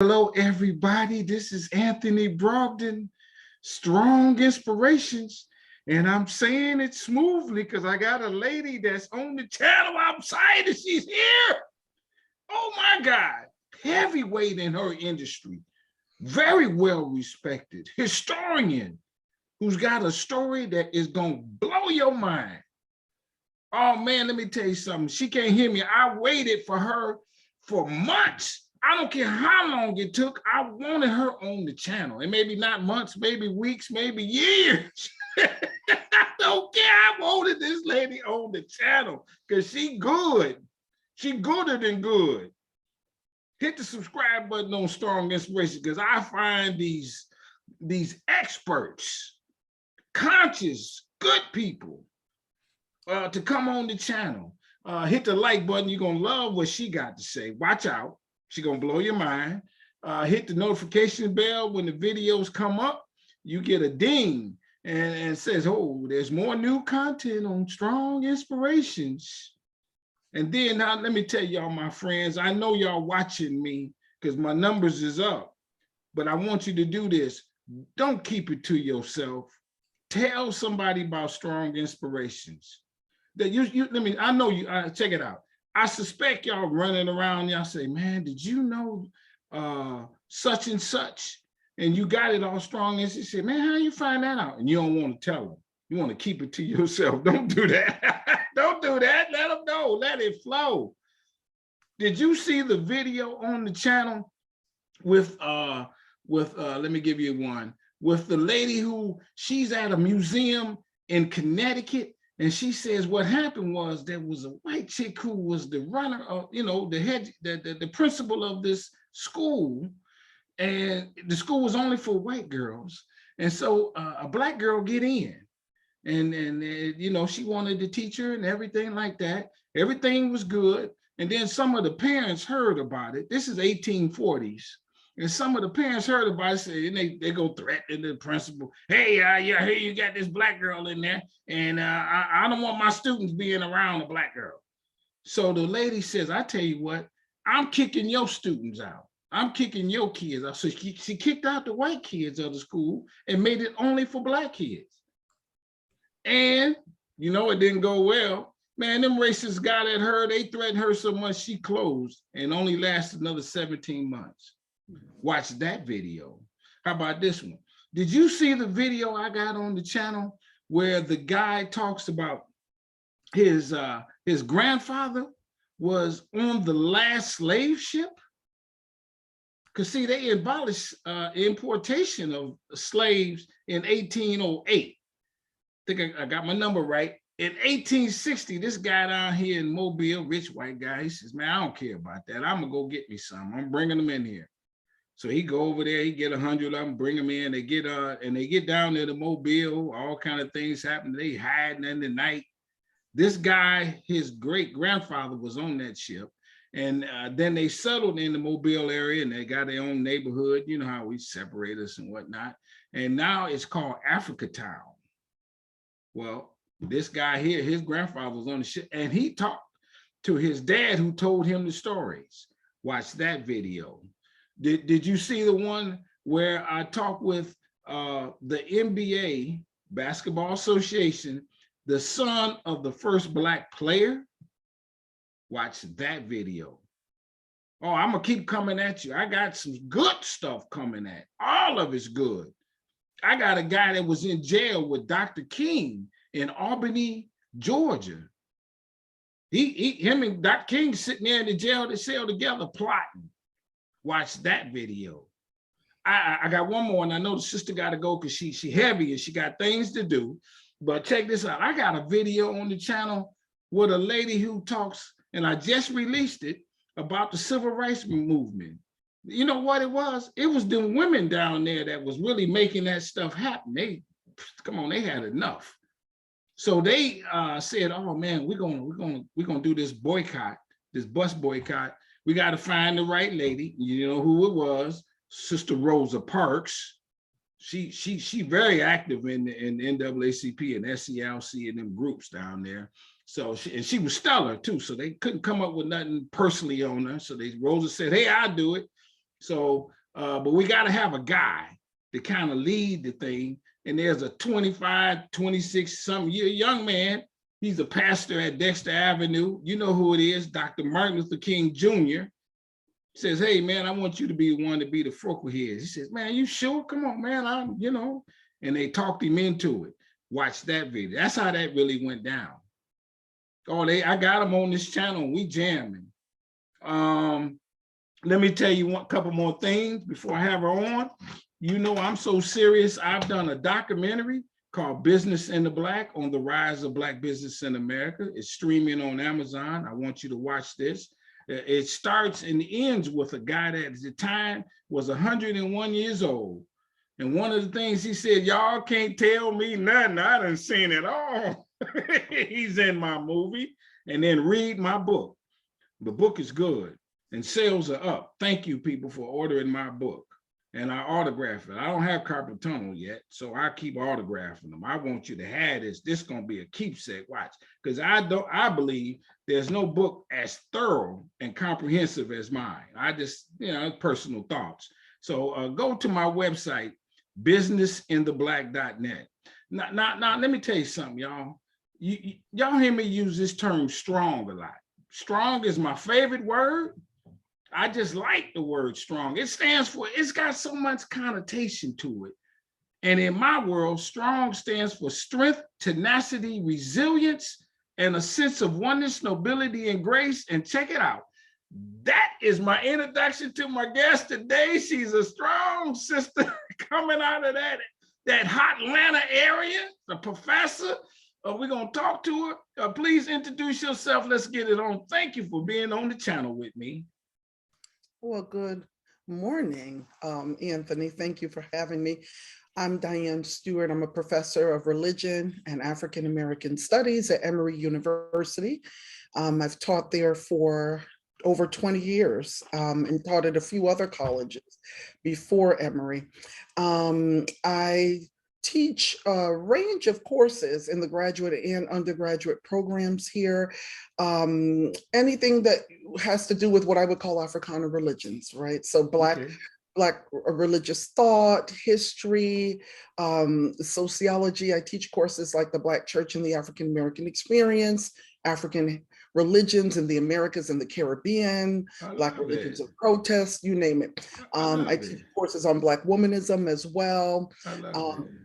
Hello, everybody. This is Anthony Brogdon, Strong Inspirations. And I'm saying it smoothly because I got a lady that's on the channel. I'm excited she's here. Oh my God. Heavyweight in her industry. Very well respected. Historian who's got a story that is going to blow your mind. Oh man, let me tell you something. She can't hear me. I waited for her for months. I don't care how long it took. I wanted her on the channel. And maybe not months, maybe weeks, maybe years. I don't care. I wanted this lady on the channel because she good. She gooder than good. Hit the subscribe button on Strong Inspiration because I find these experts, conscious, good people to come on the channel. Hit the like button. You're going to love what she got to say. Watch out. She's going to blow your mind. Hit the notification bell when the videos come up. You get a ding and says, oh, there's more new content on Strong Inspirations. And then now let me tell y'all, my friends, I know y'all watching me because my numbers is up, but I want you to do this. Don't keep it to yourself. Tell somebody about Strong Inspirations. That I know you, check it out. I suspect y'all running around, y'all say, man, did you know such and such? And you got it all strong. And she said, man, how you find that out? And you don't want to tell them. You want to keep it to yourself. Don't do that. Don't do that. Let them know. Let it flow. Did you see the video on the channel with let me give you one, with the lady who she's at a museum in Connecticut. And she says what happened was there was a white chick who was the runner of, the head, the principal of this school. And the school was only for white girls. And so a black girl get in. And she wanted the teacher and everything like that. Everything was good. And then some of the parents heard about it. This is 1840s. And some of the parents heard about it, and they go threatening the principal. Hey, yeah, here you got this black girl in there, and I don't want my students being around a black girl. So the lady says, I tell you what, I'm kicking your students out. I'm kicking your kids out. So she kicked out the white kids of the school and made it only for black kids. And it didn't go well. Man, them racists got at her. They threatened her so much she closed and only lasted another 17 months. Watch that video. How about this one? Did you see the video I got on the channel where the guy talks about his grandfather was on the last slave ship? Because see, they abolished importation of slaves in 1808. I think I got my number right. In 1860, this guy down here in Mobile, rich white guy, he says, man, I don't care about that. I'm gonna go get me some. I'm bringing them in here. So he go over there, he get 100 of them, bring them in. They get down there to Mobile. All kind of things happen. They hiding in the night. This guy, his great grandfather was on that ship, and then they settled in the Mobile area, and they got their own neighborhood. You know how we separate us and whatnot. And now it's called Africa Town. Well, this guy here, his grandfather was on the ship, and he talked to his dad who told him the stories. Watch that video. Did you see the one where I talked with the NBA Basketball Association, the son of the first black player? Watch that video. Oh, I'm gonna keep coming at you. I got some good stuff coming at. All of it's good. I got a guy that was in jail with Dr. King in Albany, Georgia. Him and Dr. King sitting there in the jail cell together plotting. Watch that video. I got one more, and I know the sister got to go because she heavy and she got things to do. But check this out. I got a video on the channel with a lady who talks, and I just released it, about the civil rights movement. You know what it was? It was them women down there that was really making that stuff happen. They had enough. So they said, "Oh man, we're gonna do this boycott, this bus boycott. We got to find the right lady." You know who it was? Sister Rosa Parks. She very active in the NAACP and SCLC and them groups down there. So she was stellar too. So they couldn't come up with nothing personally on her. So Rosa said, "Hey, I'll do it." So, but we got to have a guy to kind of lead the thing. And there's a 25, 26 some year young man. He's a pastor at Dexter Avenue. You know who it is, Dr. Martin Luther King Jr. Says, hey, man, I want you to be the one to be the focal head. He says, man, you sure? Come on, man, and they talked him into it. Watch that video. That's how that really went down. I got him on this channel. We jamming. Let me tell you a couple more things before I have her on. You know, I'm so serious. I've done a documentary called Business in the Black on the rise of Black business in America. It's streaming on Amazon. I want you to watch this. It starts and ends with a guy that at the time was 101 years old. And one of the things he said, y'all can't tell me nothing. I done seen it all. He's in my movie. And then read my book. The book is good and sales are up. Thank you, people, for ordering my book. And I autograph it. I don't have carpal tunnel yet, so I keep autographing them. I want you to have this. This is gonna be a keepsake. Watch, because I believe there's no book as thorough and comprehensive as mine. I just, personal thoughts. So go to my website, businessintheblack.net. Now, let me tell you something, y'all. Y'all hear me use this term strong a lot. Strong is my favorite word. I just like the word strong. It's got so much connotation to it. And in my world, strong stands for strength, tenacity, resilience, and a sense of oneness, nobility, and grace. And check it out. That is my introduction to my guest today. She's a strong sister coming out of that hot Atlanta area, the professor. We're going to talk to her. Please introduce yourself. Let's get it on. Thank you for being on the channel with me. Well, good morning, Anthony. Thank you for having me. I'm Diane Stewart. I'm a professor of religion and African American studies at Emory University. I've taught there for over 20 years and taught at a few other colleges before Emory. I teach a range of courses in the graduate and undergraduate programs here. Anything that has to do with what I would call Africana religions, right? So Black religious thought, history, sociology. I teach courses like the Black Church and the African American Experience, African religions in the Americas and the Caribbean, Black religions of protest, you name it. I teach courses on Black womanism as well,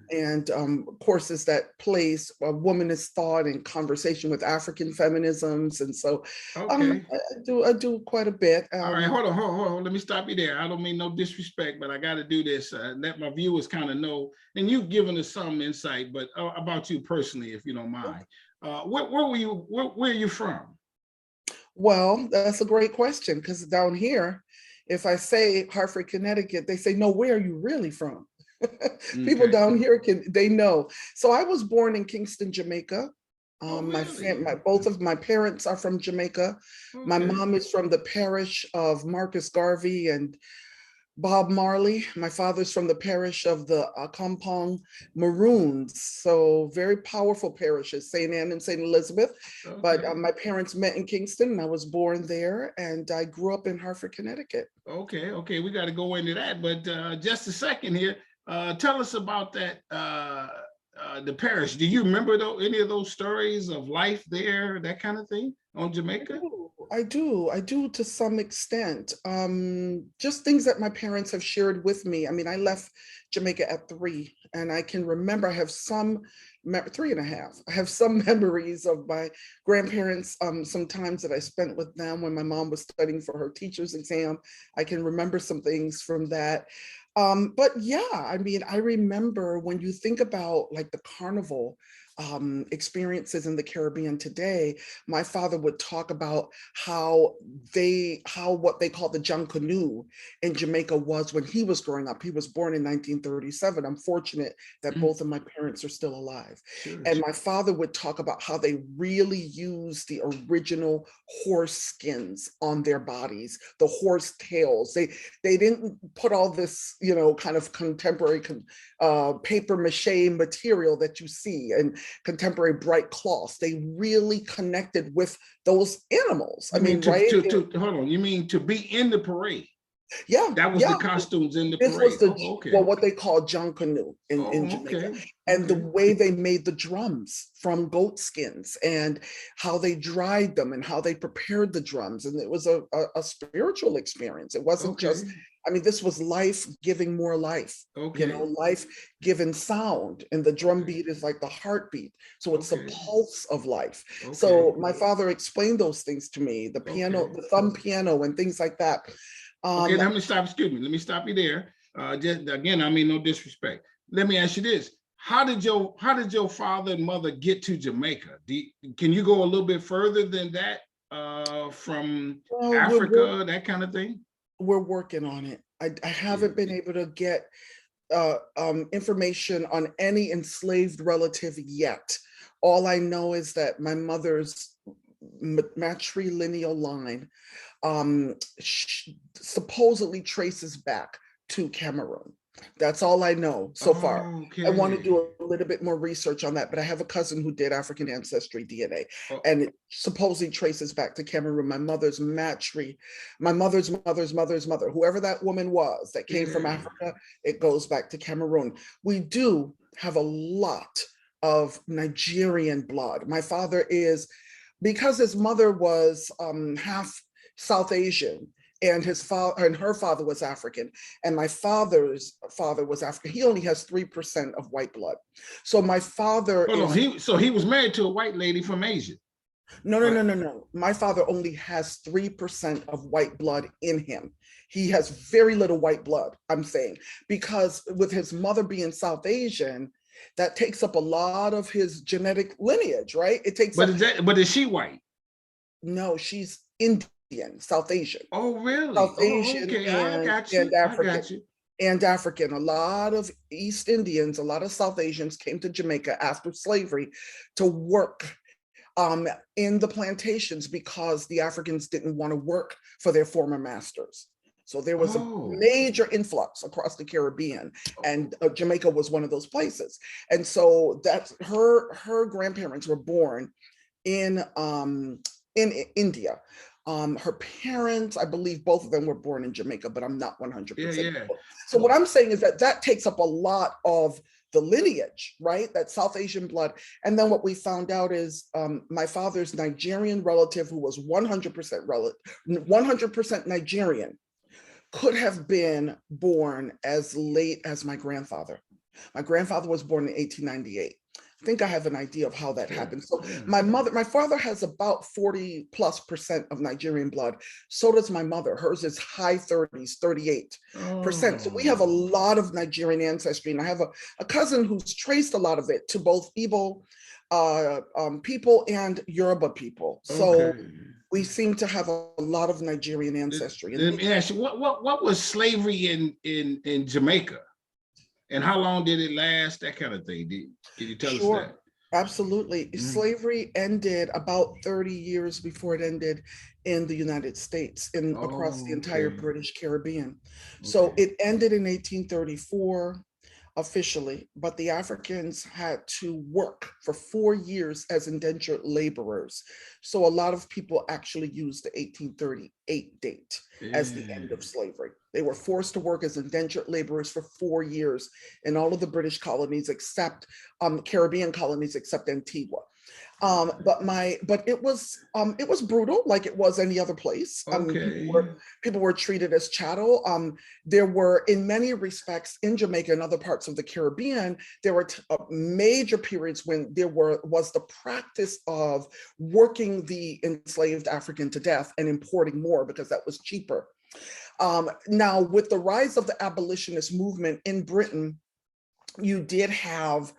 and courses that place womanist thought in conversation with African feminisms. And so I do quite a bit. All right, hold on. Let me stop you there. I don't mean no disrespect, but I got to do this. Let my viewers kind of know, and you've given us some insight, but about you personally, if you don't mind. Where are you from? Well, that's a great question, because down here, if I say Hartford, Connecticut, they say, no, where are you really from? People down here they know. So I was born in Kingston, Jamaica. Both of my parents are from Jamaica. Okay. My mom is from the parish of Marcus Garvey and Bob Marley. My father's from the parish of the Kampong Maroons. So very powerful parishes, St. Anne and St. Elizabeth. Okay. But my parents met in Kingston and I was born there, and I grew up in Hartford, Connecticut. Okay, we got to go into that. But just a second here, tell us about that, the parish. Do you remember any of those stories of life there, that kind of thing on Jamaica? I do to some extent. Just things that my parents have shared with me. I mean, I left Jamaica at 3, and I can remember, I have 3.5. I have some memories of my grandparents, some times that I spent with them when my mom was studying for her teacher's exam. I can remember some things from that. But yeah, I mean, I remember when you think about like the carnival experiences in the Caribbean today, my father would talk about how what they call the John Canoe in Jamaica was when he was growing up. He was born in 1937. I'm fortunate that both of my parents are still alive. Sure. And my father would talk about how they really used the original horse skins on their bodies, the horse tails. They didn't put all this, kind of contemporary paper mache material that you see and contemporary bright cloths. They really connected with those animals. Hold on. You mean to be in the parade? Yeah, That was the yeah. costumes in the This was parade. the, Oh, well, okay. what they call John Canoe in Oh, Jamaica. okay. And the Okay. way they made the drums from goat skins and how they dried them and how they prepared the drums. And it was a spiritual experience. It wasn't just, Okay. I mean, this was life giving more life, you know, Okay. life giving sound. And the drum Okay. beat is like the heartbeat. So it's the Okay. pulse of life. Okay. So my father explained those things to me, the piano, Okay. the thumb piano and things like that. Okay, Um, let me stop, excuse me. Let me stop you there. Just again, I mean no disrespect. Let me ask you this. How did your father and mother get to Jamaica? Can you go a little bit further than that? From well, Africa, that kind of thing? we're working on it. I Yeah. haven't been able to get information on any enslaved relative yet. All I know is that my mother's matrilineal line supposedly traces back to Cameroon. That's all I know so far. I want to Okay. do a little bit more research on that, but I have a cousin who did African ancestry DNA, Oh, and it supposedly traces back to Cameroon. My mother's my mother's mother, whoever that woman was that came from yeah. Africa, it goes back to Cameroon. We do have a lot of Nigerian blood. My father is, because his mother was half South Asian, and his father and her father was African, and my father's father was African. He only has 3% of white blood. So my father Hold on. is, He was married to a white lady from Asia. no, no, Right. no, no, no. My father only has 3% of white blood in him. He has very little white blood, I'm saying, because with his mother being South Asian, that takes up a lot of his genetic lineage, right? It takes up, But is she white? no, she's Indian, South Asian. Oh, really? South Oh, Asian okay. I got and you. I African got you. and African. A lot of East Indians, a lot of South Asians came to Jamaica after slavery to work in the plantations because the Africans didn't want to work for their former masters. So there was a Oh. major influx across the Caribbean, and Jamaica was one of those places. And so that's her grandparents were born in India. Her parents, I believe both of them were born in Jamaica, but I'm not Yeah, 100% yeah. sure. So what I'm saying is that that takes up a lot of the lineage, right? That South Asian blood. And then what we found out is my father's Nigerian relative, who was 100% Nigerian, could have been born as late as my grandfather. My grandfather was born in 1898. I think I have an idea of how that Yeah, happened. So yeah. my father has about 40+% of Nigerian blood. So does my mother. Hers is high 30s, 38%. So we have a Oh, lot of Nigerian ancestry. And I have a cousin who's traced a lot of it to both Igbo people and Yoruba people. So okay. we seem to have a lot of Nigerian ancestry. Let me ask you, what was slavery in Jamaica, and how long did it last? That kind of thing. Can you tell us that? Sure, absolutely. Mhm. Slavery ended about 30 years before it ended in the United States, in across the Oh, entire okay, British Caribbean. So okay. it ended in 1834 officially, but the Africans had to work for 4 years as indentured laborers. So a lot of people actually use the 1838 date as the Yeah. end of slavery. They were forced to work as indentured laborers for 4 years in all of the British colonies except Caribbean colonies except Antigua. But it was brutal, like it was any other place. Okay. People were treated as chattel. There were, in many respects, in Jamaica and other parts of the Caribbean, there were major periods when was the practice of working the enslaved African to death and importing more because that was cheaper. Now, with the rise of the abolitionist movement in Britain, you did have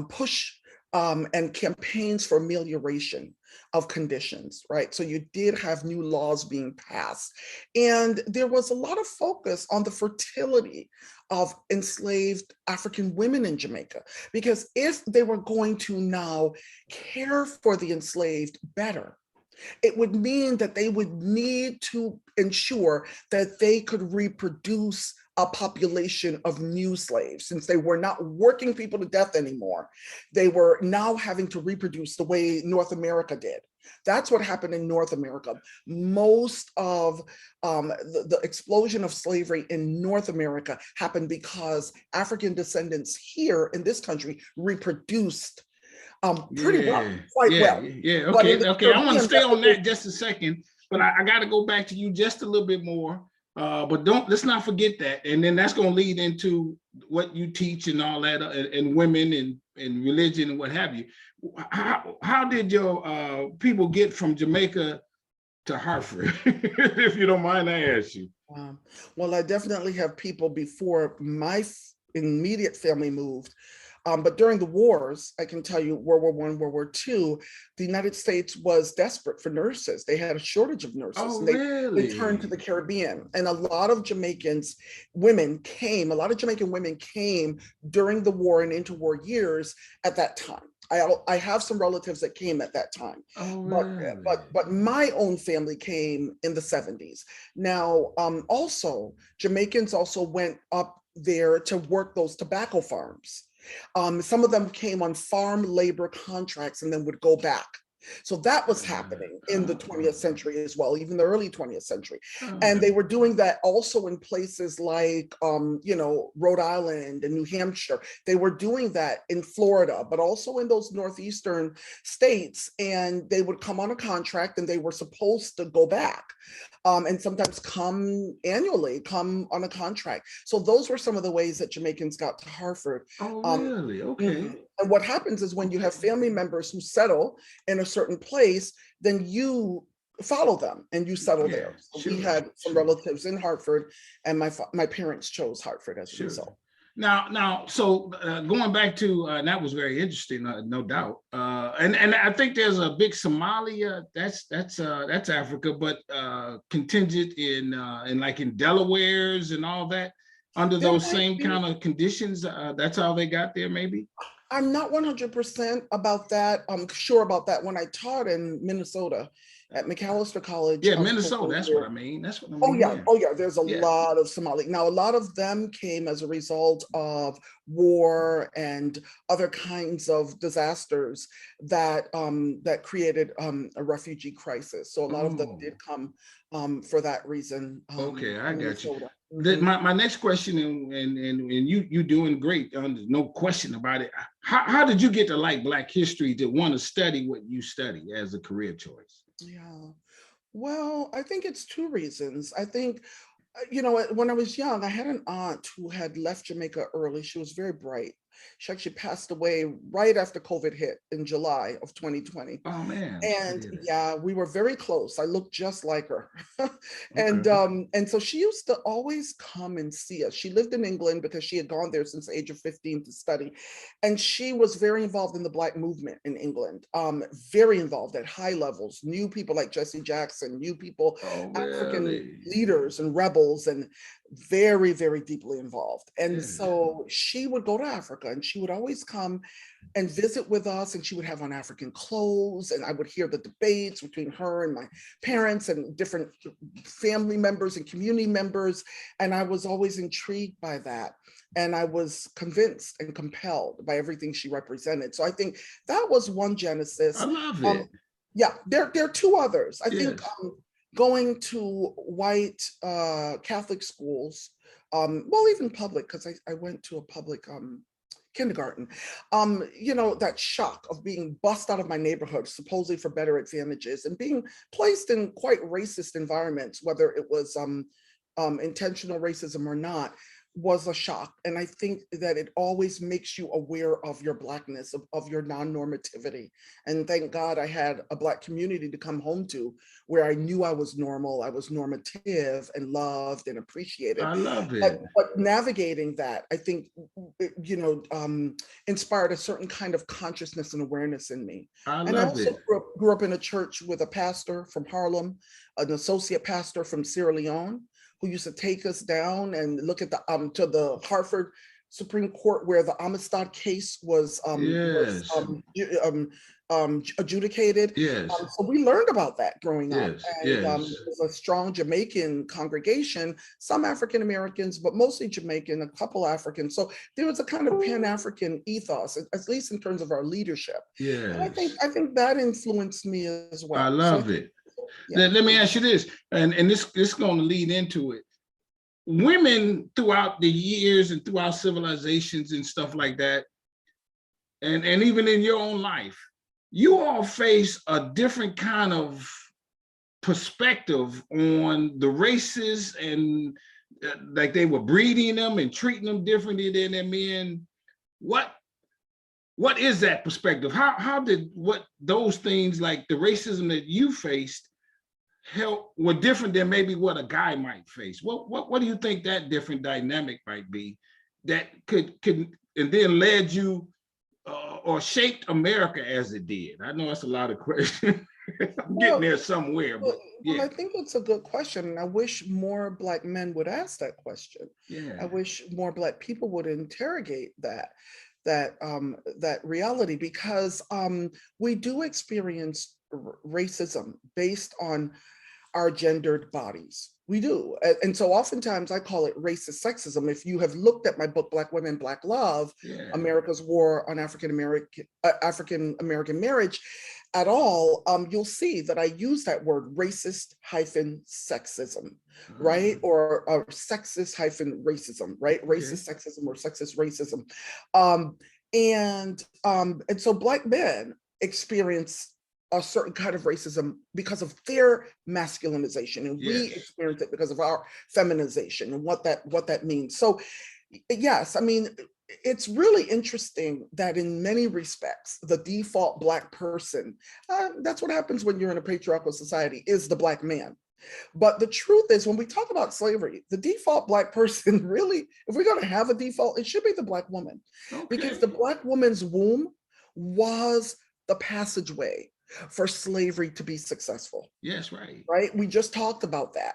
push and campaigns for amelioration of conditions, right? So you did have new laws being passed. And there was a lot of focus on the fertility of enslaved African women in Jamaica, because if they were going to now care for the enslaved better, it would mean that they would need to ensure that they could reproduce a population of new slaves. Since they were not working people to death anymore, they were now having to reproduce the way North America did. That's what happened in North America. Most of the explosion of slavery in North America happened because African descendants here in this country reproduced pretty well, quite well. Yeah. But in Okay, the okay. I want to Caribbean, stay on that just a second, but I got to go back to you just a little bit more. But let's not forget that, and then that's going to lead into what you teach and all that, and women and religion and what have you. How did your people get from Jamaica to Hartford, if you don't mind, I ask you? Well, I definitely have people before my immediate family moved. But during the wars, I can tell you World War I, World War II, the United States was desperate for nurses. They had a shortage of nurses. Oh, And really? they turned to the Caribbean. And a lot of Jamaicans, women came, a lot of Jamaican women came during the war and interwar years at that time. I have some relatives that came at that time. Oh, really? But my own family came in the 70s. Now, also, Jamaicans also went up there to work those tobacco farms. Some of them came on farm labor contracts and then would go back. So that was happening in the 20th century as well, even the early 20th century. And they were doing that also in places like, Rhode Island and New Hampshire. They were doing that in Florida, but also in those northeastern states. And they would come on a contract and they were supposed to go back. And sometimes come annually, come on a contract. So those were some of the ways that Jamaicans got to Hartford. Oh, really? Okay. And what happens is when you have family members who settle in a certain place, then you follow them and you settle there. So we had some relatives in Hartford, and my parents chose Hartford as a result. Now, so going back to that was very interesting, no doubt. And I think there's a big Somali. That's Africa, but contingent in like in Delaware's and all that under those same kind of conditions. That's how they got there, maybe. I'm not 100% about that. I'm sure about that. When I taught in Minnesota at McAllister College. Yeah, Minnesota. That's what I mean. That's what I mean. Oh yeah. There's a lot of Somali. Now, a lot of them came as a result of war and other kinds of disasters that that created a refugee crisis. So a lot of them did come for that reason. Okay, I got you. My next question, and you doing great. No question about it. How did you get to like Black history to want to study what you study as a career choice? Yeah, well, I think it's two reasons. I think, when I was young, I had an aunt who had left Jamaica early. She was very bright. She actually passed away right after COVID hit in July of 2020. Oh man. And yeah, we were very close. I looked just like her. And so she used to always come and see us. She lived in England because she had gone there since the age of 15 to study. And she was very involved in the Black movement in England, very involved at high levels, knew people like Jesse Jackson, knew people, African leaders and rebels, and very, very deeply involved. And so she would go to Africa and she would always come and visit with us, and she would have on African clothes, and I would hear the debates between her and my parents and different family members and community members. And I was always intrigued by that. And I was convinced and compelled by everything she represented. So I think that was one genesis. I love it. Yeah, there are two others. I think going to white Catholic schools, well, even public, because I went to a public kindergarten, that shock of being bussed out of my neighborhood, supposedly for better advantages, and being placed in quite racist environments, whether it was intentional racism or not, was a shock. And I think that it always makes you aware of your Blackness, of your non-normativity. And thank God I had a Black community to come home to where I knew I was normal, I was normative and loved and appreciated. I love it. But navigating that, I think, inspired a certain kind of consciousness and awareness in me. I also grew up in a church with a pastor from Harlem, an associate pastor from Sierra Leone, who used to take us down and look at to the Hartford Supreme Court, where the Amistad case was adjudicated. Yes. So we learned about that growing up. Yes. And Yes. it was a strong Jamaican congregation, some African Americans, but mostly Jamaican, a couple Africans. So there was a kind of Pan-African ethos, at least in terms of our leadership. And Yes. I think that influenced me as I well. So love it. yeah. Let me ask you this, and this is going to lead into it. Women throughout the years and throughout civilizations and stuff like that, and even in your own life, you all face a different kind of perspective on the races, and like they were breeding them and treating them differently than their men. What is that perspective? How did what those things, like the racism that you faced, were different than maybe what a guy might face? What do you think that different dynamic might be that could and then led you or shaped America as it did? I know that's a lot of questions. I'm getting there somewhere, but yeah. I think it's a good question, and I wish more Black men would ask that question. Yeah. I wish more Black people would interrogate that reality, because we do experience racism based on our gendered bodies. We do. And so oftentimes I call it racist sexism. If you have looked at my book, Black Women, Black Love, Yeah. America's War on African American Marriage at all, you'll see that I use that word racist-sexism, right? Or sexist-racism, right? Racist sexism or sexist racism. And so Black men experience a certain kind of racism because of their masculinization, and we experience it because of our feminization and what that means. So yes, I mean, it's really interesting that in many respects, the default Black person, that's what happens when you're in a patriarchal society, is the Black man. But the truth is, when we talk about slavery, the default Black person really, if we're going to have a default, it should be the Black woman. Because the Black woman's womb was the passageway for slavery to be successful. Yes, right. Right? We just talked about that.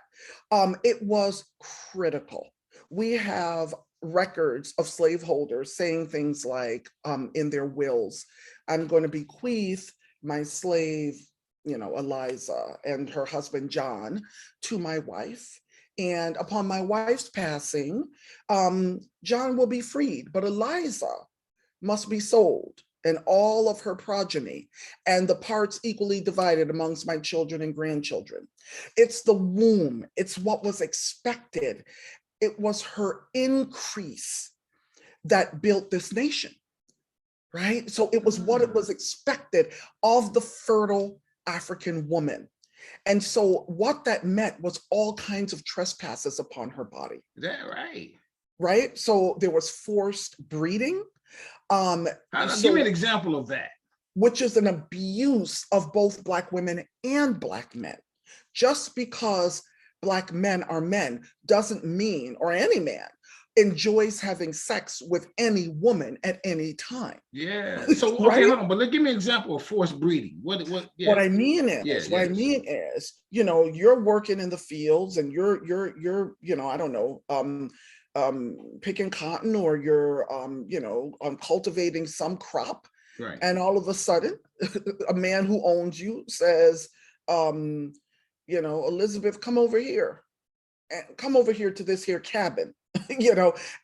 It was critical. We have records of slaveholders saying things like in their wills, I'm going to bequeath my slave, Eliza, and her husband, John, to my wife. And upon my wife's passing, John will be freed, but Eliza must be sold, and all of her progeny, and the parts equally divided amongst my children and grandchildren. It's the womb. It's what was expected. It was her increase that built this nation, right? So it was what it was expected of the fertile African woman. And so what that meant was all kinds of trespasses upon her body. Is that right? Right? So there was forced breeding. Give me an example of that. Which is an abuse of both Black women and Black men. Just because Black men are men doesn't mean, or any man enjoys having sex with any woman at any time. Yeah. So okay, hold on, but give me an example of forced breeding. What I mean is, you're working in the fields and you're I don't know, picking cotton, or you're cultivating some crop, right? And all of a sudden a man who owns you says, Elizabeth, come over here to this here cabin,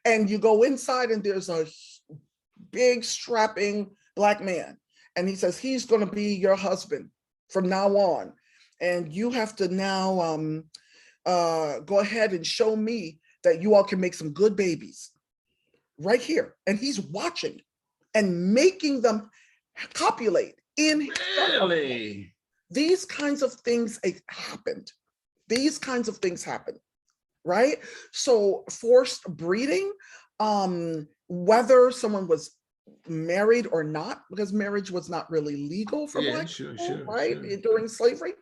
and you go inside and there's a big strapping Black man, and he says he's going to be your husband from now on, and you have to now go ahead and show me that you all can make some good babies right here. And he's watching and making them copulate in. Really? These kinds of things happened. These kinds of things happen, right? So forced breeding, whether someone was married or not, because marriage was not really legal for Black people, right? During slavery.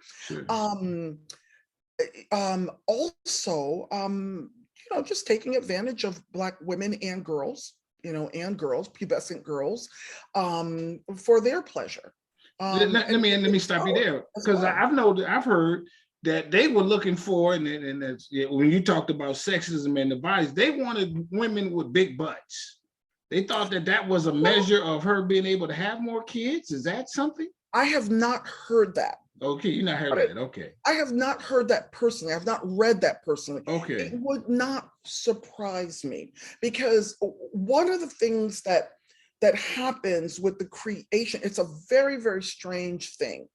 Also, just taking advantage of Black women and girls, pubescent girls, for their pleasure. Let me stop you there, because I've heard that they were looking for, and that's, when you talked about sexism and the bodies, they wanted women with big butts. They thought that was a measure of her being able to have more kids. Is that something? I have not heard that. Okay, you not heard But that. Okay. I have not heard that personally. I've not read that personally. It Okay. would not surprise me, because one of the things that happens with the creation, it's a very, very strange thing,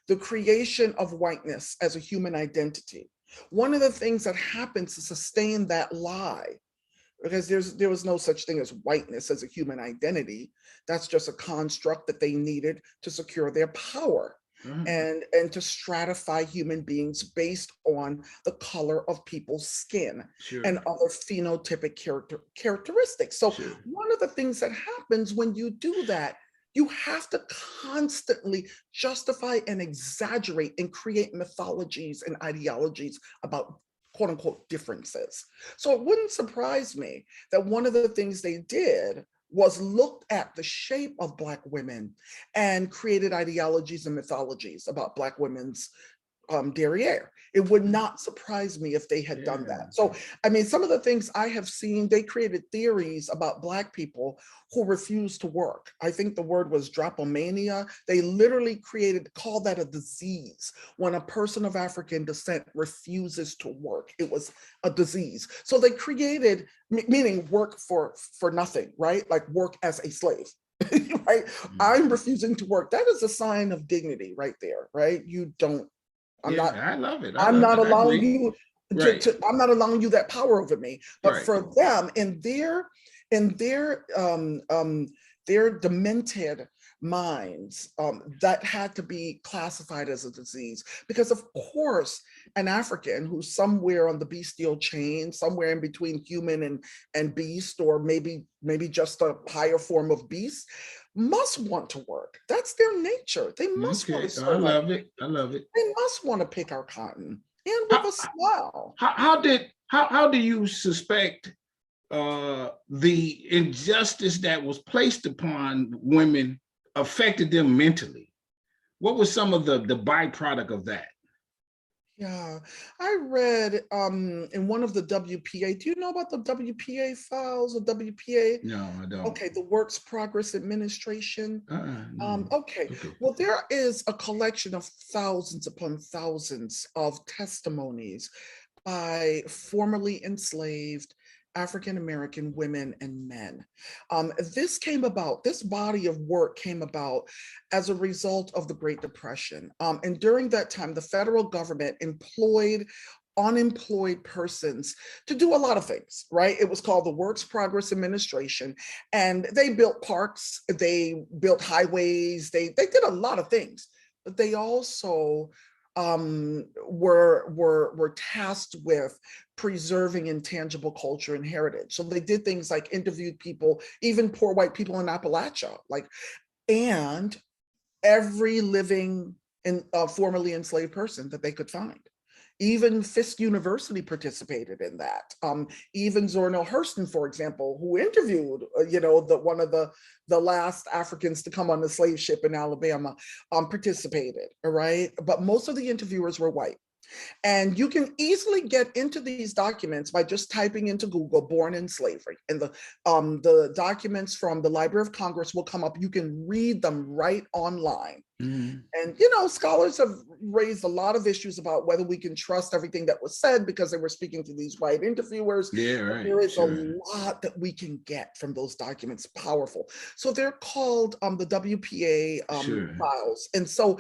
the creation of whiteness as a human identity. One of the things that happens to sustain that lie, because there was no such thing as whiteness as a human identity. That's just a construct that they needed to secure their power Mhm. and to stratify human beings based on the color of people's skin Sure. and other phenotypic characteristics. So Sure. one of the things that happens when you do that, you have to constantly justify and exaggerate and create mythologies and ideologies about quote unquote differences. So it wouldn't surprise me that one of the things they did was looked at the shape of Black women and created ideologies and mythologies about Black women's derriere. It would not surprise me if they had done Yeah. that. So, I mean, some of the things I have seen, they created theories about Black people who refuse to work. I think the word was dropomania. They literally called that a disease. When a person of African descent refuses to work, it was a disease. So they created, meaning work for nothing, right? Like work as a slave. Right? I'm refusing to work. That is a sign of dignity right there, right? You don't Yeah, I love it. I I'm love not it. I allowing agree. you Right. I'm not allowing you that power over me. But Right. for them, in their demented minds, that had to be classified as a disease. Because of course, an African who's somewhere on the bestial chain, somewhere in between human and beast, or maybe just a higher form of beast, must want to work. That's their nature. They must want to Okay. I serve other love it. I people. love it. They must want to pick our cotton, and with How a smile. how do you suspect the injustice that was placed upon women affected them mentally? What was some of the byproduct of that? Yeah, I read in one of the WPA. Do you know about the WPA files or WPA? No, I don't. Okay, the Works Progress Administration. No. Okay, Okay. well, there is a collection of thousands upon thousands of testimonies by formerly enslaved African American women and men. This body of work came about as a result of the Great Depression. And during that time, the federal government employed unemployed persons to do a lot of things, right? It was called the Works Progress Administration, and they built parks, they built highways, they did a lot of things, but they also were tasked with preserving intangible culture and heritage. So they did things like interviewed people, even poor white people in Appalachia, and every living and formerly enslaved person that they could find. Even Fisk University participated in that. Even Zornell Hurston, for example, who interviewed, one of the last Africans to come on the slave ship in Alabama, participated. All right, but most of the interviewers were white. And you can easily get into these documents by just typing into Google "born in slavery," and the documents from the Library of Congress will come up. You can read them right online. Mhm. And scholars have raised a lot of issues about whether we can trust everything that was said because they were speaking to these white interviewers. Yeah, But right. there is a Sure. lot that we can get from those documents. Powerful. So they're called the WPA Sure. files. And so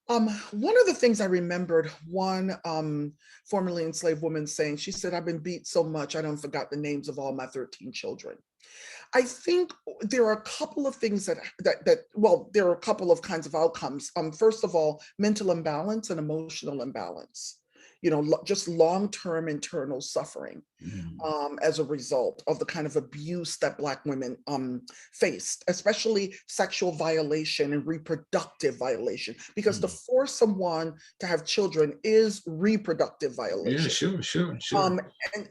one of the things I remembered, one formerly enslaved woman saying, she said, "I've been beat so much, I don't forgot the names of all my 13 children." I think there are a couple of things there are a couple of kinds of outcomes. First of all, mental imbalance and emotional imbalance. Just long-term internal suffering Mhm. as a result of the kind of abuse that Black women faced, especially sexual violation and reproductive violation, because to force someone to have children is reproductive Yeah, violation. sure. Um,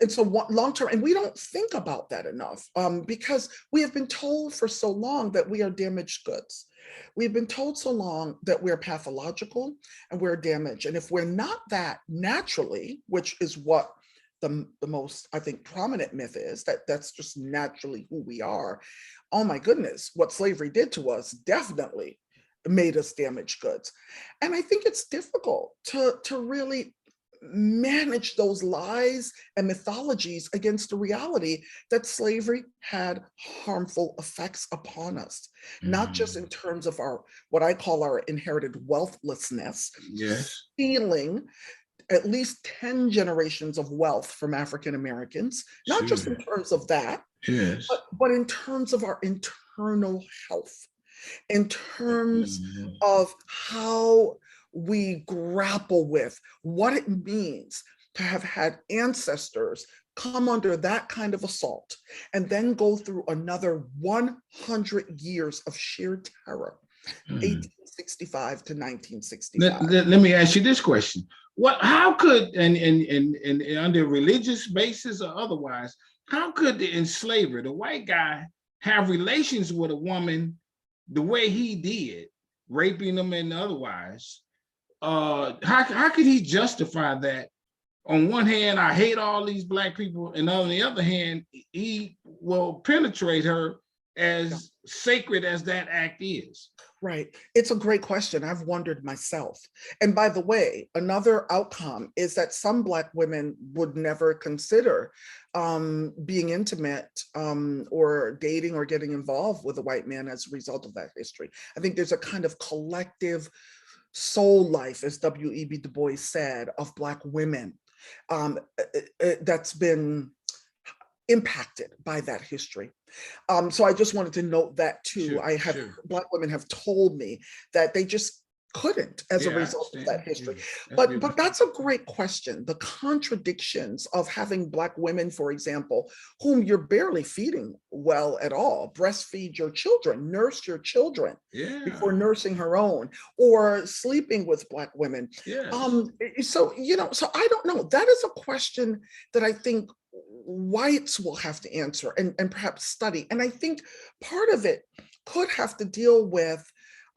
and so long term, and we don't think about that enough because we have been told for so long that we are damaged goods. We've been told so long that we're pathological and we're damaged. And if we're not that naturally, which is what the most, I think, prominent myth is, that's just naturally who we are. Oh my goodness, what slavery did to us definitely made us damaged goods. And I think it's difficult to really manage those lies and mythologies against the reality that slavery had harmful effects upon us, not just in terms of our, what I call our inherited wealthlessness, Yes. stealing at least 10 generations of wealth from African Americans, not just in terms of that, yes, but in terms of our internal health, in terms of how we grapple with what it means to have had ancestors come under that kind of assault and then go through another 100 years of sheer terror, 1865 to 1965. Let me ask you this question. How could, and under religious basis or otherwise, how could the enslaver, the white guy, have relations with a woman the way he did, raping them and otherwise? How could he justify that? On one hand, I hate all these Black people, and on the other hand, he will penetrate her, as sacred as that act is. Right. It's a great question. I've wondered myself. And by the way, another outcome is that some Black women would never consider being intimate or dating or getting involved with a white man as a result of that history. I think there's a kind of collective soul life, as W.E.B. Du Bois said, of Black women that's been impacted by that history. So I just wanted to note that too. Black women have told me that they just couldn't as a result of that history. But that's a great question. The contradictions of having Black women, for example, whom you're barely feeding well at all, breastfeed your children, nurse your children before nursing her own, or sleeping with Black women. So I don't know. That is a question that I think whites will have to answer and perhaps study. And I think part of it could have to deal with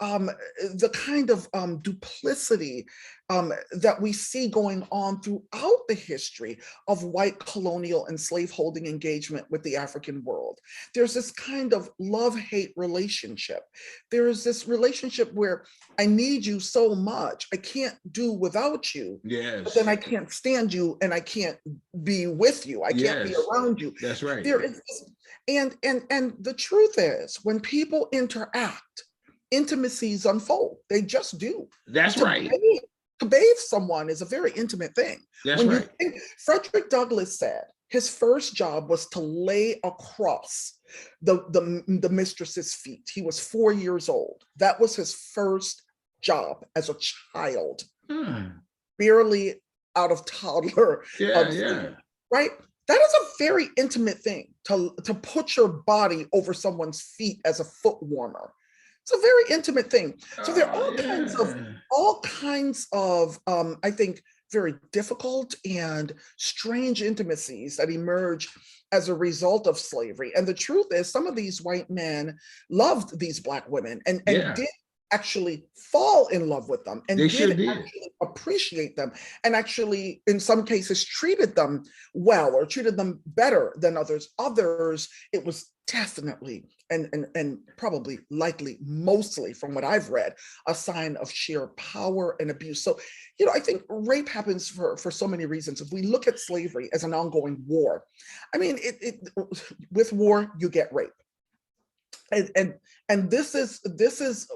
the kind of duplicity that we see going on throughout the history of white colonial and slaveholding engagement with the African world. There's this kind of love-hate relationship. There is this relationship where I need you so much, I can't do without you, but then I can't stand you and I can't be with you. I can't be around you. That's right. There is, and the truth is, when people interact, intimacies unfold. They just do. That's right. To bathe someone is a very intimate thing. That's right. Frederick Douglass said his first job was to lay across the mistress's feet. He was 4 years old. That was his first job as a child, barely out of toddler. Right? That is a very intimate thing, to put your body over someone's feet as a foot warmer. It's a very intimate thing. So there are all kinds of, I think, very difficult and strange intimacies that emerge as a result of slavery. And the truth is, some of these white men loved these Black women and did actually fall in love with them, and did actually appreciate them, and actually, in some cases, treated them well or treated them better than others. Others, it was definitely and probably likely mostly, from what I've read, a sign of sheer power and abuse. So, I think rape happens for so many reasons. If we look at slavery as an ongoing war, I mean, with war, you get rape. And this is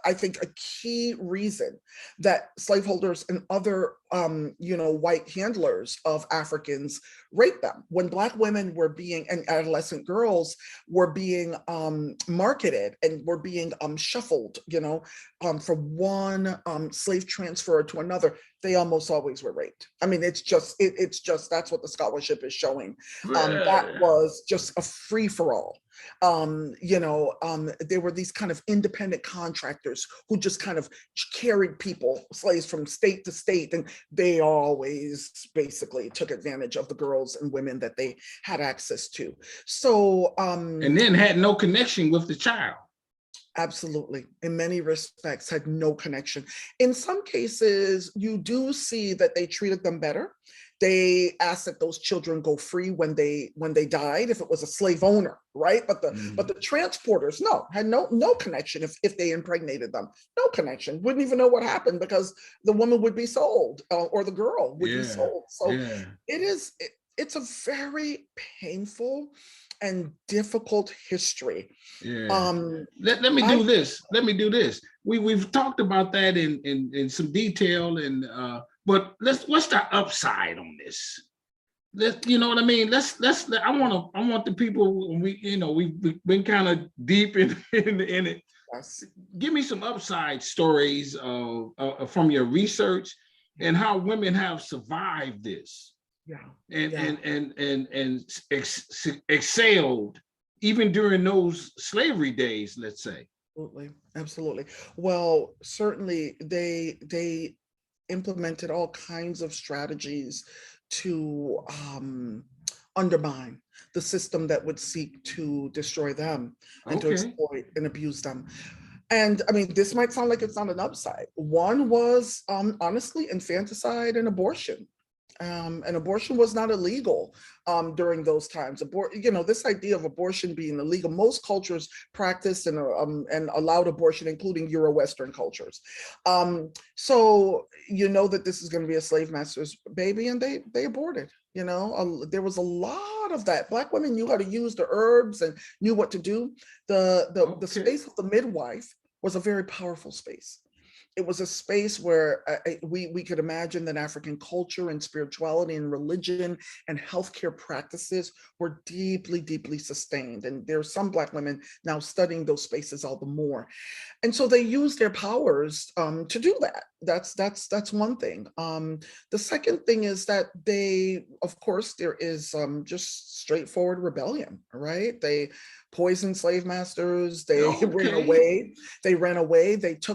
I think a key reason that slaveholders and other white handlers of Africans raped them. When Black women were being, and adolescent girls were being marketed and were being shuffled, from one slave transfer to another, they almost always were raped. I mean, it's just that's what the scholarship is showing. That was just a free for all. There were these kind of independent contractors who just kind of carried slaves from state to state, and they always basically took advantage of the girls and women that they had access to. So, and then had no connection with the child. Absolutely. In many respects, had no connection. In some cases, you do see that they treated them better. They asked that those children go free when they died, if it was a slave owner, right? But the transporters, no, had no connection if they impregnated them. No connection. Wouldn't even know what happened because the woman would be sold or the girl would be sold. So it's a very painful and difficult history. Let me do this. Let me do this. We've talked about that in some detail, but what's the upside on this? You know what I mean? I want the people, we've been kind of deep in it. Yes. Give me some upside stories from your research and how women have survived this. And excelled even during those slavery days, let's say. Absolutely. Well, certainly they implemented all kinds of strategies to undermine the system that would seek to destroy them and to exploit and abuse them. And I mean, this might sound like it's not an upside. One was honestly infanticide and abortion. And abortion was not illegal during those times. This idea of abortion being illegal, most cultures practiced and allowed abortion, including Euro-Western cultures. So you know that this is going to be a slave master's baby, and they aborted. There was a lot of that. Black women knew how to use the herbs and knew what to do. The space of the midwife was a very powerful space. It was a space where we could imagine that African culture and spirituality and religion and healthcare practices were deeply, deeply sustained. And there are some Black women now studying those spaces all the more. And so they used their powers to do that. That's one thing. The second thing is that of course, there is just straightforward rebellion, right? They poisoned slave masters. They ran away.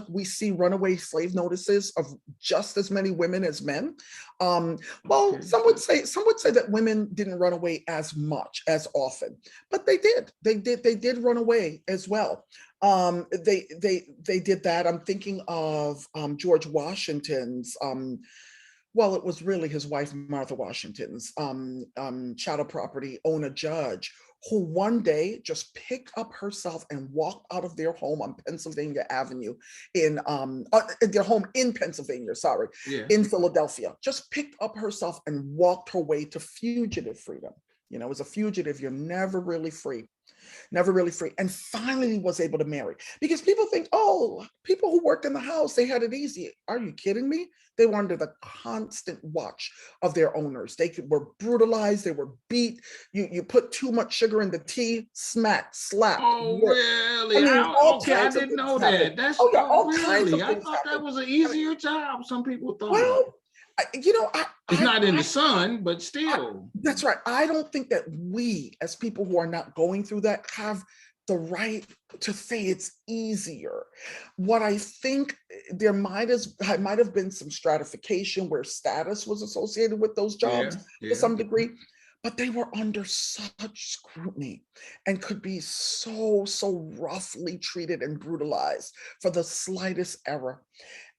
We see runaway slave notices of just as many women as men. Some would say that women didn't run away as much, as often, but they did. They did run away as well. They did that. I'm thinking of George Washington's, it was really his wife, Martha Washington's chattel property owner judge, who one day just picked up herself and walked out of their home on Pennsylvania Avenue in their home in Pennsylvania, in Philadelphia, just picked up herself and walked her way to fugitive freedom. As a fugitive, you're never really free. And finally was able to marry, because people think, people who worked in the house, they had it easy. Are you kidding me? They were under the constant watch of their owners. They were brutalized. They were beat. You put too much sugar in the tea, smacked, slapped. Oh, really? I didn't know that. That's really. I thought that was an easier job. Some people thought. Well, it's not in the sun, but still. That's right. I don't think that we, as people who are not going through that, have the right to say it's easier. What I think there might have been some stratification where status was associated with those jobs to some degree, but they were under such scrutiny and could be so roughly treated and brutalized for the slightest error.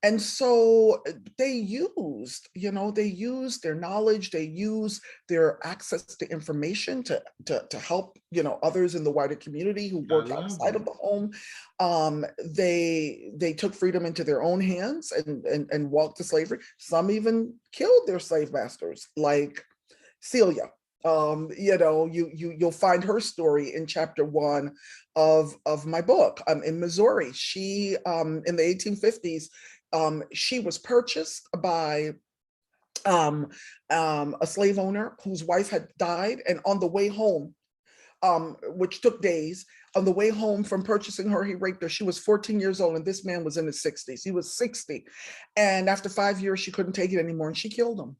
And so they used their knowledge, they used their access to information to help, others in the wider community who work outside of the home. They took freedom into their own hands and walked to slavery. Some even killed their slave masters, like Celia. You'll find her story in chapter 1 of my book. In Missouri, she in the 1850s. She was purchased by a slave owner whose wife had died, and on the way home, which took days, on the way home from purchasing her, he raped her. She was 14 years old, and this man was in his 60s. He was 60, and after 5 years, she couldn't take it anymore, and she killed him.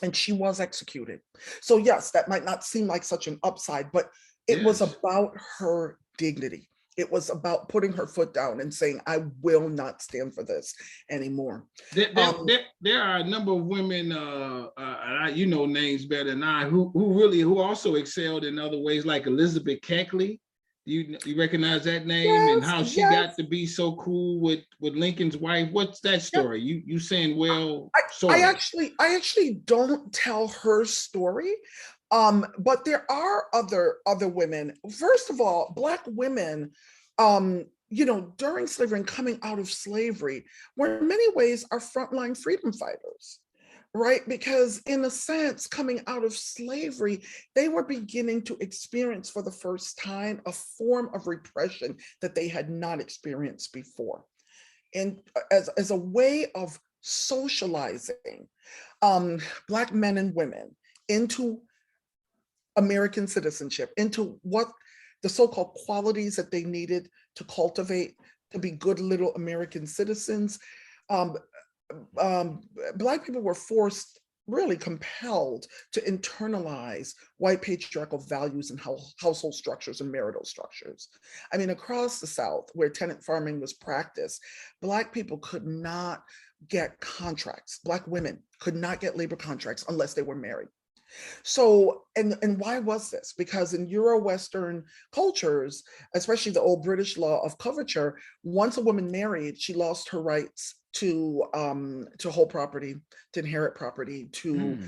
And she was executed. So yes, that might not seem like such an upside, but it was about her dignity. It was about putting her foot down and saying, I will not stand for this anymore. There are a number of women, names better than I, who also excelled in other ways, like Elizabeth Keckley. You recognize that name and Yes, how she yes. got to be so cool with Lincoln's wife? What's that Yep. story? You saying, well, I sort of. actually don't tell her story. But there are other women. First of all, Black women, during slavery and coming out of slavery, were in many ways our frontline freedom fighters, right? Because in a sense, coming out of slavery, they were beginning to experience for the first time a form of repression that they had not experienced before. And as a way of socializing Black men and women into American citizenship, into what the so-called qualities that they needed to cultivate to be good little American citizens. Um, Black people were forced, really compelled, to internalize white patriarchal values and household structures and marital structures. I mean, across the South, where tenant farming was practiced, Black people could not get contracts. Black women could not get labor contracts unless they were married. So, and why was this? Because in Euro-Western cultures, especially the old British law of coverture, once a woman married, she lost her rights to hold property, to inherit property, to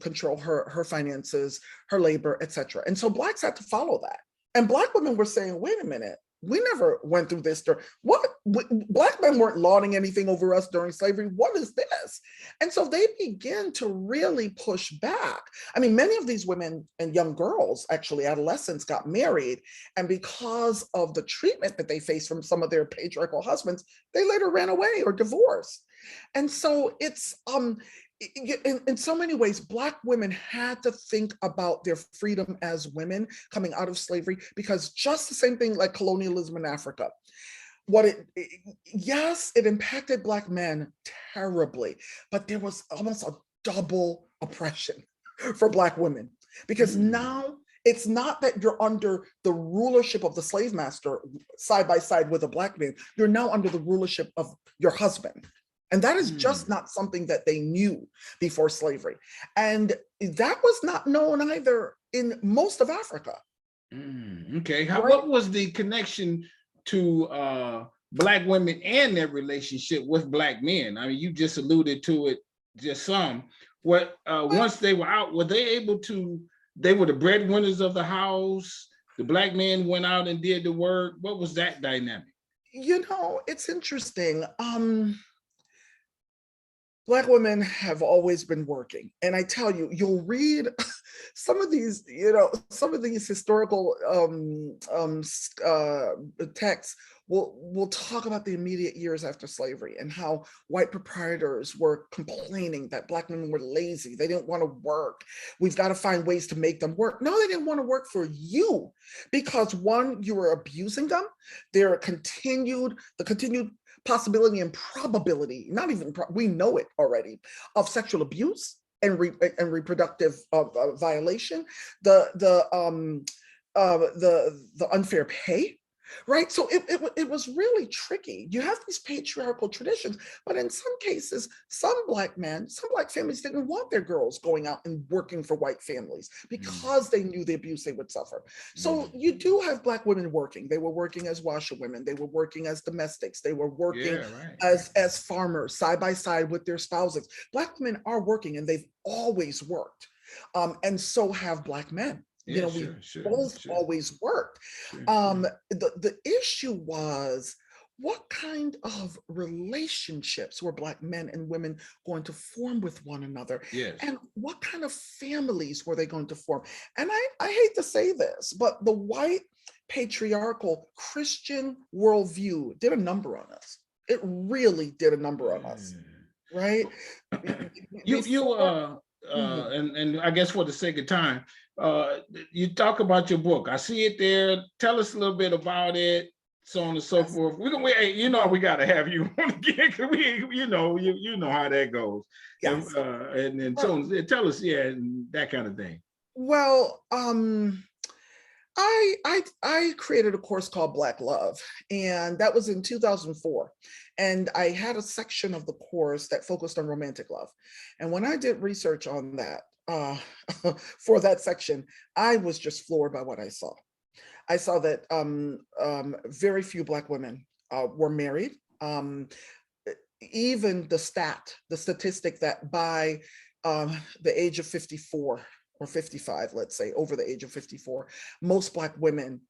control her finances, her labor, etc. And so Blacks had to follow that. And Black women were saying, wait a minute, we never went through this. Black men weren't lauding anything over us during slavery. What is this? And so they begin to really push back. I mean, many of these women and young girls, actually adolescents, got married. And because of the treatment that they faced from some of their patriarchal husbands, they later ran away or divorced. And so it's, in so many ways, Black women had to think about their freedom as women coming out of slavery, because just the same thing like colonialism in Africa, yes, it impacted Black men terribly, but there was almost a double oppression for Black women, because now it's not that you're under the rulership of the slave master side by side with a Black man, you're now under the rulership of your husband. And that is just not something that they knew before slavery. And that was not known either in most of Africa. Okay, Right? what was the connection to Black women and their relationship with Black men? I mean, you just alluded to it, just some. Once they were out, were they able to? They were the breadwinners of the house. The Black men went out and did the work. What was that dynamic? It's interesting. Black women have always been working. And I tell you, you'll read some of these, historical texts will talk about the immediate years after slavery and how white proprietors were complaining that Black women were lazy. They didn't want to work. We've got to find ways to make them work. No, they didn't want to work for you, because one, you were abusing them. The continued possibility and probability, not even, we know it already, of sexual abuse and reproductive violation, the unfair pay, right? So it was really tricky. You have these patriarchal traditions, but in some cases, some Black men, some Black families didn't want their girls going out and working for white families because they knew the abuse they would suffer. So you do have Black women working. They were working as washerwomen. They were working as domestics. They were working as farmers side by side with their spouses. Black women are working, and they've always worked. And so have Black men. We both always worked. The issue was, what kind of relationships were Black men and women going to form with one another? Yes. And what kind of families were they going to form? And I hate to say this, but the white patriarchal Christian worldview did a number on us. It really did a number on us, right? And I guess for the sake of time, you talk about your book. I see it there. Tell us a little bit about it, so on and so forth. We got to have you on again, because you know how that goes. Yes. And so tell us, and that kind of thing. Well, I created a course called Black Love, and that was in 2004. And I had a section of the course that focused on romantic love. And when I did research on that, for that section, I was just floored by what I saw. I saw that very few Black women were married. Even the statistic that by the age of 54 or 55, let's say over the age of 54, most Black women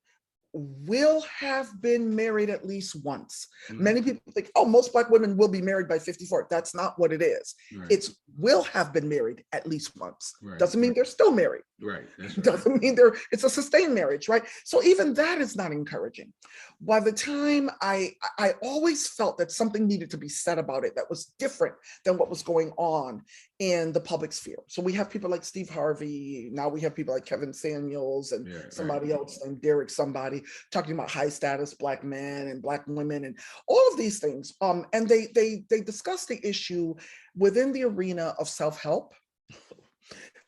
will have been married at least once. Many people think, oh, most Black women will be married by 54. That's not what it is. Right. It's will have been married at least once. Right. Doesn't mean they're still married. Right. That's right. Doesn't mean it's a sustained marriage, right? So even that is not encouraging. By the time I always felt that something needed to be said about it that was different than what was going on in the public sphere. So we have people like Steve Harvey. Now we have people like Kevin Samuels and somebody else named Derek somebody talking about high status Black men and Black women and all of these things. And they discuss the issue within the arena of self-help,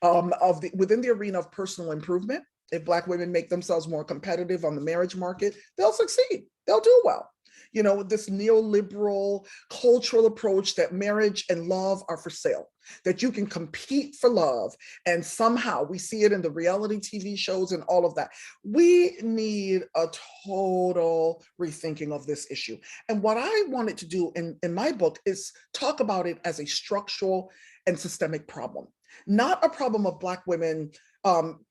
within the arena of personal improvement. If Black women make themselves more competitive on the marriage market, they'll succeed, they'll do well. You know, this neoliberal cultural approach that marriage and love are for sale, that you can compete for love. And somehow we see it in the reality TV shows and all of that. We need a total rethinking of this issue. And what I wanted to do in my book is talk about it as a structural and systemic problem, not a problem of Black women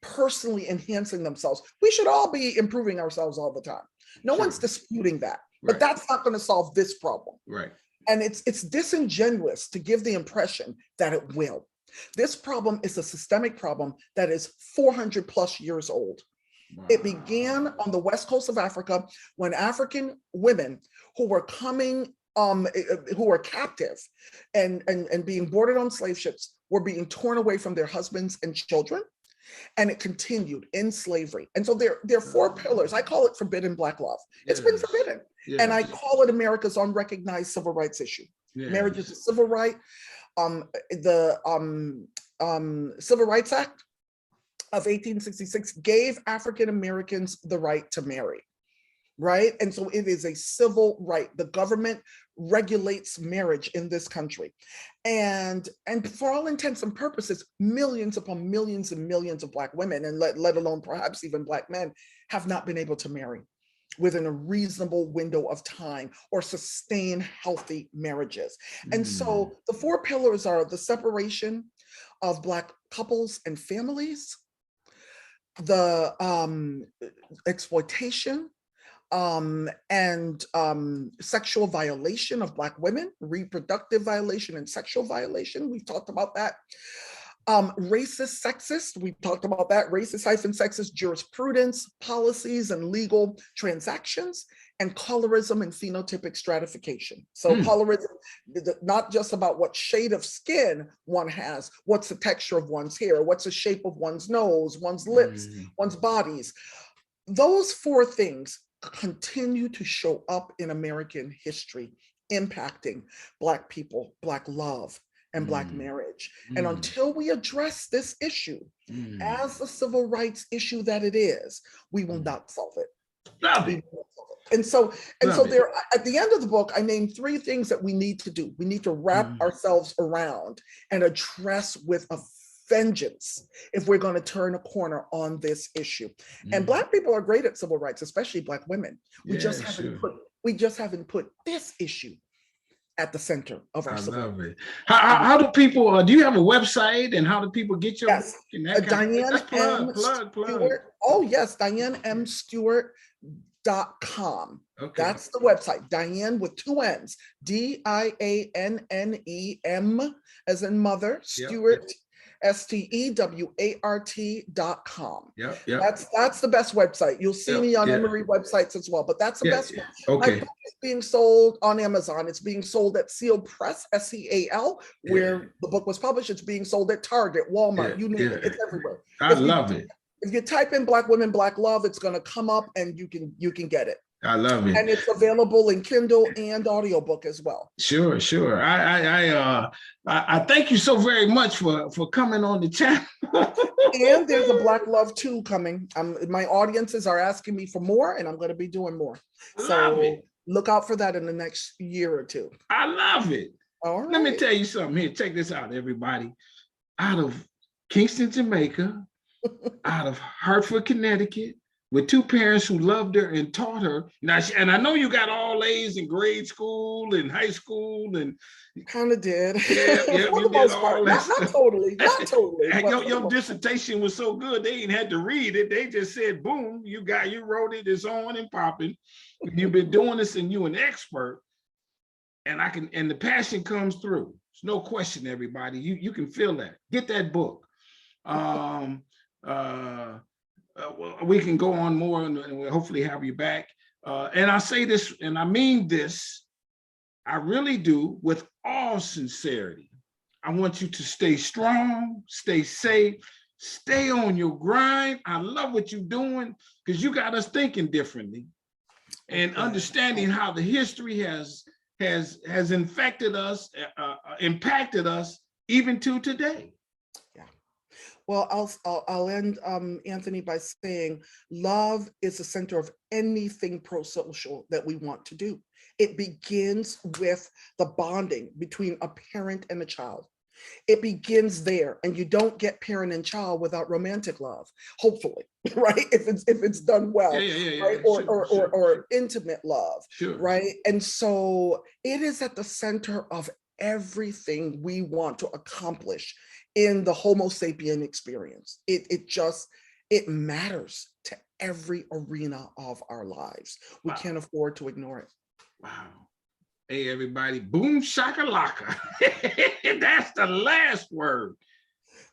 personally enhancing themselves. We should all be improving ourselves all the time. No one's disputing that. But that's not going to solve this problem. Right. And it's disingenuous to give the impression that it will. This problem is a systemic problem that is 400 plus years old. Wow. It began on the west coast of Africa when African women who were coming, who were captive and being boarded on slave ships were being torn away from their husbands and children. And it continued in slavery. And so there are four pillars. I call it forbidden Black love. It's been forbidden. Yes. And I call it America's unrecognized civil rights issue. Yes. Marriage is a civil right. The Civil Rights Act of 1866 gave African Americans the right to marry. Right? And so it is a civil right. The government regulates marriage in this country. And for all intents and purposes, millions upon millions and millions of Black women, and let alone perhaps even Black men, have not been able to marry within a reasonable window of time or sustain healthy marriages. And so the four pillars are the separation of Black couples and families, the exploitation and sexual violation of Black women, reproductive violation and sexual violation. We've talked about that. Racist, sexist, we talked about that. Racist-sexist jurisprudence, policies and legal transactions, and colorism and phenotypic stratification. So colorism, not just about what shade of skin one has, what's the texture of one's hair, what's the shape of one's nose, one's lips, one's bodies. Those four things continue to show up in American history, impacting Black people, Black love, and Black marriage. And until we address this issue as the civil rights issue that it is, we will not solve it. And so there, at the end of the book, I named three things that we need to do. We need to wrap ourselves around and address with a vengeance if we're going to turn a corner on this issue. And Black people are great at civil rights, especially Black women. We just haven't put this issue at the center of our civil rights. How do people, do you have a website, and how do people get your book? Diane M. Stewart. Oh yes, DianeMStewart.com. Okay. That's the website. Diane with two N's. DIANNEM as in mother, Stewart. STEWART.com. That's the best website. You'll see me on Emory websites as well, but that's the best one. Okay. My book is being sold on Amazon. It's being sold at Seal Press, SEAL, where the book was published. It's being sold at Target, Walmart, you name it. It's everywhere. I love it. If you type in Black women, Black love, it's going to come up and you can get it. I love it. And it's available in Kindle and audiobook as well. Sure. I thank you so very much for coming on the channel. And there's a Black Love 2 coming. My audiences are asking me for more, and I'm going to be doing more. So look out for that in the next year or two. I love it. All right. Let me tell you something here. Check this out, everybody. Out of Kingston, Jamaica, out of Hartford, Connecticut, with two parents who loved her and taught her. Now, and I know you got all A's in grade school and high school, and kind of did. yeah, For you the did most all part. that Not stuff. totally, not totally. And But for the your most part. dissertation was so good, they ain't had to read it. They just said, boom, you wrote it, it's on and popping. You've been doing this and you an expert. And the passion comes through. There's no question, everybody. You can feel that. Get that book. We can go on more and we'll hopefully have you back. And I say this, and I mean this, I really do, with all sincerity. I want you to stay strong, stay safe, stay on your grind. I love what you're doing because you got us thinking differently and understanding how the history has infected us, impacted us even to today. Well, I'll end, Anthony, by saying love is the center of anything pro-social that we want to do. It begins with the bonding between a parent and a child. It begins there, and you don't get parent and child without romantic love, hopefully, right? If it's done well, right? Or intimate love, right? And so it is at the center of everything we want to accomplish in the Homo sapien experience. It matters to every arena of our lives. We can't afford to ignore it. Wow. Hey, everybody, boom shakalaka. That's the last word.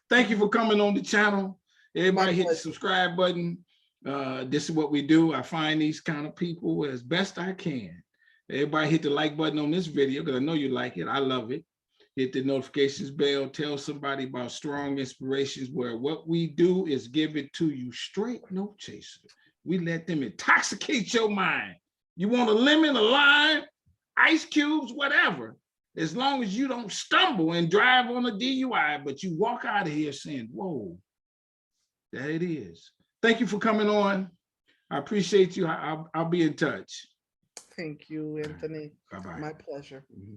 Thank you for coming on the channel. Everybody hit the subscribe button. This is what we do. I find these kind of people as best I can. Everybody hit the like button on this video because I know you like it. I love it. Hit the notifications bell. Tell somebody about Strong Inspirations, where what we do is give it to you straight, no chaser. We let them intoxicate your mind. You want a lemon, a lime, ice cubes, whatever, as long as you don't stumble and drive on a DUI, but you walk out of here saying, whoa, there it is. Thank you for coming on. I appreciate you. I'll be in touch. Thank you, Anthony. Bye-bye. My pleasure. Mm-hmm.